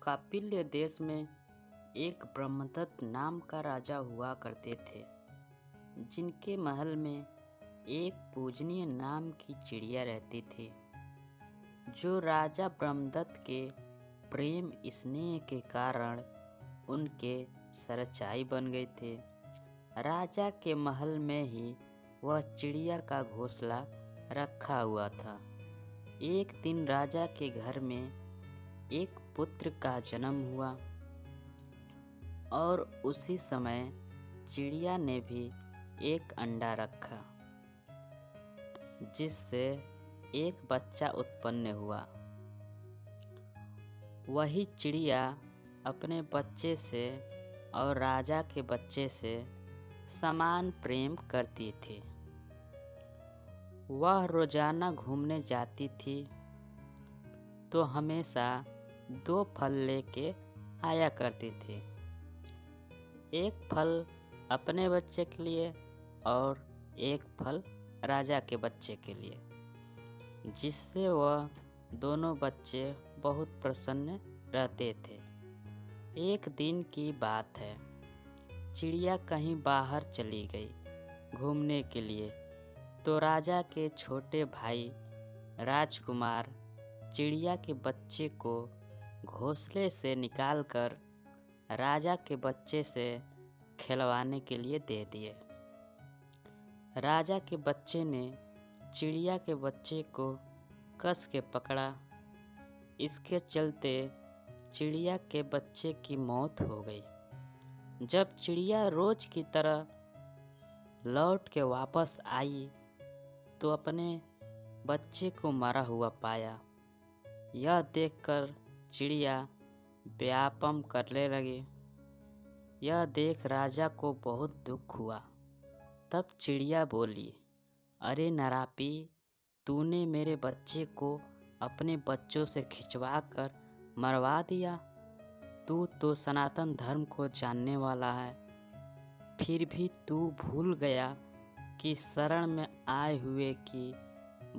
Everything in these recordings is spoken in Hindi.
कापिल्य देश में एक ब्रह्मदत्त नाम का राजा हुआ करते थे, जिनके महल में एक पूजनीय नाम की चिड़िया रहती थी, जो राजा ब्रह्मदत्त के प्रेम स्नेह के कारण उनके सरचाई बन गए थे। राजा के महल में ही वह चिड़िया का घोंसला रखा हुआ था। एक दिन राजा के घर में एक पुत्र का जन्म हुआ और उसी समय चिड़िया ने भी एक अंडा रखा, जिससे एक बच्चा उत्पन्न हुआ। वही चिड़िया अपने बच्चे से और राजा के बच्चे से समान प्रेम करती थी। वह रोजाना घूमने जाती थी तो हमेशा 2 फल लेके आया करती थी, एक फल अपने बच्चे के लिए और एक फल राजा के बच्चे के लिए, जिससे वह दोनों बच्चे बहुत प्रसन्न रहते थे। एक दिन की बात है, चिड़िया कहीं बाहर चली गई घूमने के लिए, तो राजा के छोटे भाई राजकुमार चिड़िया के बच्चे को घोंसले से निकालकर राजा के बच्चे से खिलवाने के लिए दे दिए। राजा के बच्चे ने चिड़िया के बच्चे को कस के पकड़ा। इसके चलते चिड़िया के बच्चे की मौत हो गई। जब चिड़िया रोज की तरह लौट के वापस आई तो अपने बच्चे को मरा हुआ पाया। यह देखकर चिड़िया व्यापम करने लगी। यह देख राजा को बहुत दुख हुआ। तब चिड़िया बोली, अरे नरापी, तूने मेरे बच्चे को अपने बच्चों से खिंचवा कर मरवा दिया। तू तो सनातन धर्म को जानने वाला है, फिर भी तू भूल गया कि शरण में आए हुए की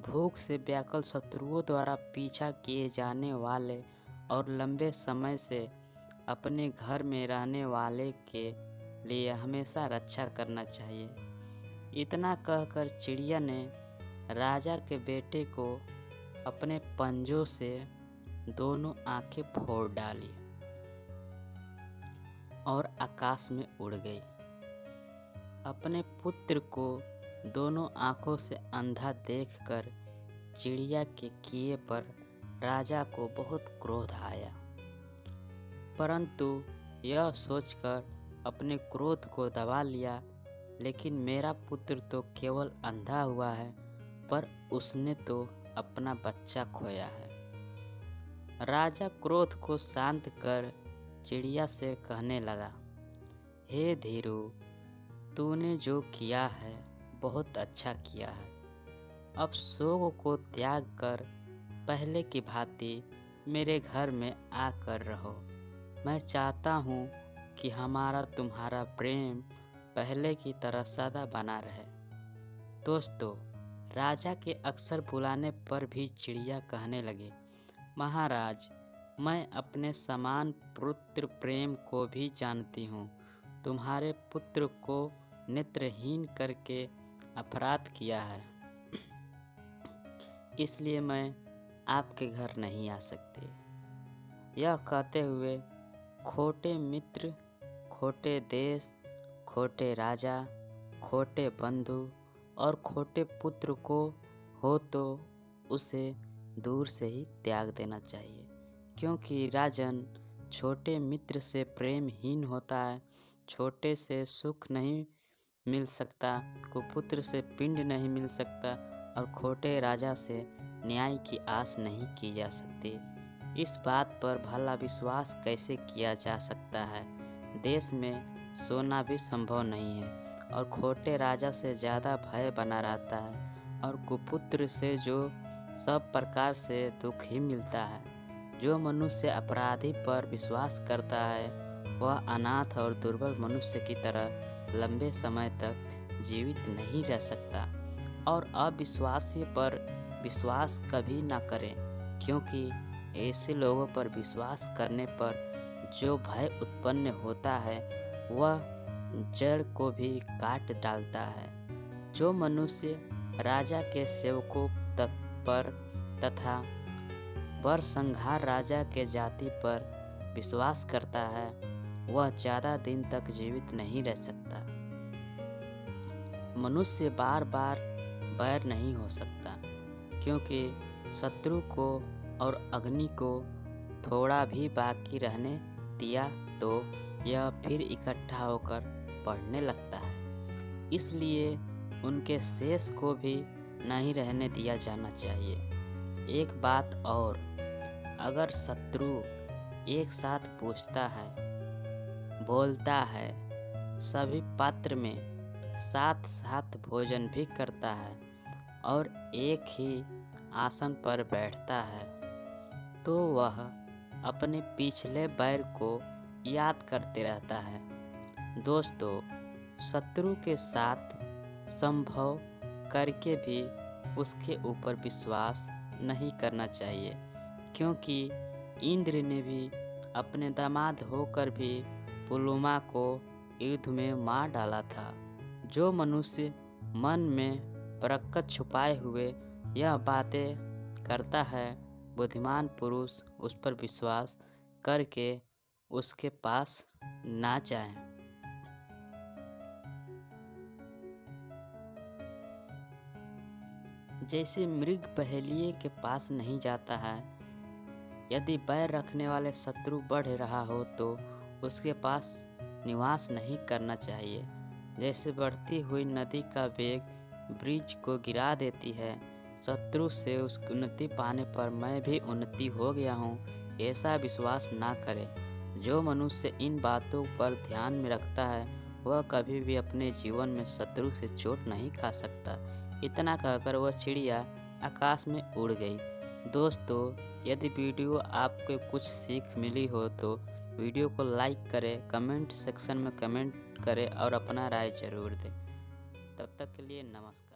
भूख से व्याकुल शत्रुओं द्वारा पीछा किए जाने वाले और लंबे समय से अपने घर में रहने वाले के लिए हमेशा रक्षा करना चाहिए। इतना कहकर चिड़िया ने राजा के बेटे को अपने पंजों से दोनों आंखें फोड़ डाली और आकाश में उड़ गई। अपने पुत्र को दोनों आंखों से अंधा देखकर चिड़िया के किए पर राजा को बहुत क्रोध आया, परंतु यह सोचकर अपने क्रोध को दबा लिया, लेकिन मेरा पुत्र तो केवल अंधा हुआ है, पर उसने तो अपना बच्चा खोया है। राजा क्रोध को शांत कर चिड़िया से कहने लगा, हे धीरू, तूने जो किया है बहुत अच्छा किया है। अब शोक को त्याग कर पहले की भांति मेरे घर में आकर रहो। मैं चाहता हूँ कि हमारा तुम्हारा प्रेम पहले की तरह सदा बना रहे। दोस्तों, राजा के अक्सर बुलाने पर भी चिड़िया कहने लगी, महाराज, मैं अपने समान पुत्र प्रेम को भी जानती हूँ। तुम्हारे पुत्र को नेत्रहीन करके अपराध किया है, इसलिए मैं आपके घर नहीं आ सकती। यह कहते हुए खोटे मित्र, खोटे देश, खोटे राजा, खोटे बंधु और खोटे पुत्र को हो तो उसे दूर से ही त्याग देना चाहिए, क्योंकि राजन छोटे मित्र से प्रेमहीन होता है, छोटे से सुख नहीं मिल सकता, कुपुत्र से पिंड नहीं मिल सकता और खोटे राजा से न्याय की आस नहीं की जा सकती। इस बात पर भला विश्वास कैसे किया जा सकता है? देश में सोना भी संभव नहीं है और खोटे राजा से ज़्यादा भय बना रहता है और कुपुत्र से जो सब प्रकार से दुख ही मिलता है। जो मनुष्य अपराधी पर विश्वास करता है वह अनाथ और दुर्बल मनुष्य की तरह लंबे समय तक जीवित नहीं रह सकता। और अविश्वासी पर विश्वास कभी न करें, क्योंकि ऐसे लोगों पर विश्वास करने पर जो भय उत्पन्न होता है वह जड़ को भी काट डालता है। जो मनुष्य राजा के सेवकों पर तथा बरसंघार राजा के जाति पर विश्वास करता है वह ज़्यादा दिन तक जीवित नहीं रह सकता। मनुष्य बार बार बैर नहीं हो सकता, क्योंकि शत्रु को और अग्नि को थोड़ा भी बाकी रहने दिया तो यह फिर इकट्ठा होकर बढ़ने लगता है। इसलिए उनके शेष को भी नहीं रहने दिया जाना चाहिए। एक बात और, अगर शत्रु एक साथ पूछता है, बोलता है, सभी पात्र में साथ साथ भोजन भी करता है और एक ही आसन पर बैठता है, तो वह अपने पिछले बैर को याद करते रहता है। दोस्तों, शत्रु के साथ संभव करके भी उसके ऊपर विश्वास नहीं करना चाहिए, क्योंकि इंद्र ने भी अपने दामाद होकर भी पुलुमा को युद्ध में मार डाला था। जो मनुष्य मन में बरकत छुपाए हुए यह बातें करता है, बुद्धिमान पुरुष उस पर विश्वास करके उसके पास ना जाए। जैसे मृग पहेलिए के पास नहीं जाता है, यदि बैर रखने वाले शत्रु बढ़ रहा हो तो उसके पास निवास नहीं करना चाहिए। जैसे बढ़ती हुई नदी का वेग ब्रिज को गिरा देती है, शत्रु से उसकी उन्नति पाने पर मैं भी उन्नति हो गया हूँ, ऐसा विश्वास ना करें। जो मनुष्य इन बातों पर ध्यान में रखता है वह कभी भी अपने जीवन में शत्रु से चोट नहीं खा सकता। इतना कहकर वह चिड़िया आकाश में उड़ गई। दोस्तों, यदि वीडियो आपको कुछ सीख मिली हो तो वीडियो को लाइक करें, कमेंट सेक्शन में कमेंट करें और अपना राय जरूर दें। तब तक के लिए नमस्कार।